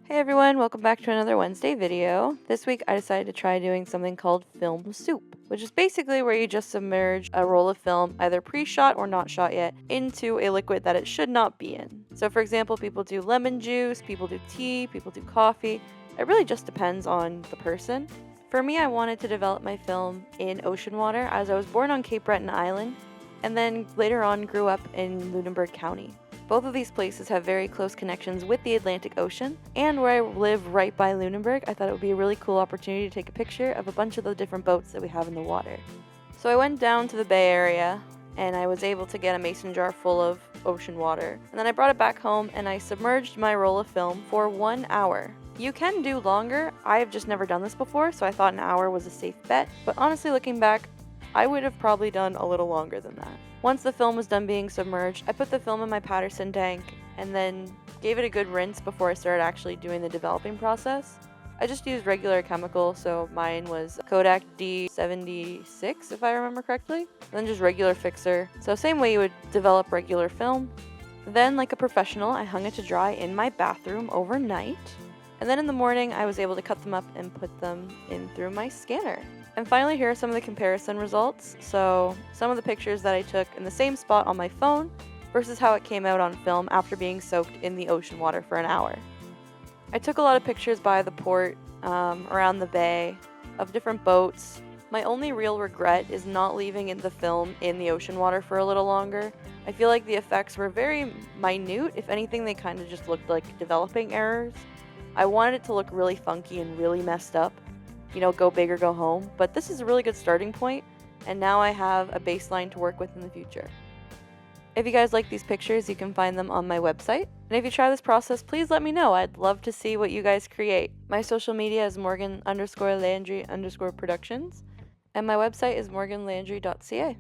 Hey everyone, welcome back to another Wednesday video. This week I decided to try doing something called film soup, which is basically where you just submerge a roll of film, either pre-shot or not shot yet, into a liquid that it should not be in. So for example, people do lemon juice, people do tea, people do coffee. It really just depends on the person. For me, I wanted to develop my film in ocean water as I was born on Cape Breton Island and then later on grew up in Lunenburg County. Both of these places have very close connections with the Atlantic Ocean, and where I live right by Lunenburg, I thought it would be a really cool opportunity to take a picture of a bunch of the different boats that we have in the water. So I went down to the Bay Area, and I was able to get a mason jar full of ocean water. And then I brought it back home, and I submerged my roll of film for 1 hour. You can do longer. I've just never done this before, so I thought an hour was a safe bet. But honestly, looking back, I would have probably done a little longer than that. Once the film was done being submerged, I put the film in my Patterson tank and then gave it a good rinse before I started actually doing the developing process. I just used regular chemical, so mine was Kodak D76 if I remember correctly, and then just regular fixer. So same way you would develop regular film. Then, like a professional, I hung it to dry in my bathroom overnight. And then in the morning, I was able to cut them up and put them in through my scanner. And finally, here are some of the comparison results. So some of the pictures that I took in the same spot on my phone versus how it came out on film after being soaked in the ocean water for an hour. I took a lot of pictures by the port, around the bay, of different boats. My only real regret is not leaving the film in the ocean water for a little longer. I feel like the effects were very minute. If anything, they kind of just looked like developing errors. I wanted it to look really funky and really messed up. Go big or go home. But this is a really good starting point, and now I have a baseline to work with in the future. If you guys like these pictures, you can find them on my website. And if you try this process, please let me know. I'd love to see what you guys create. My social media is Morgan_Landry_productions, and my website is morganlandry.ca.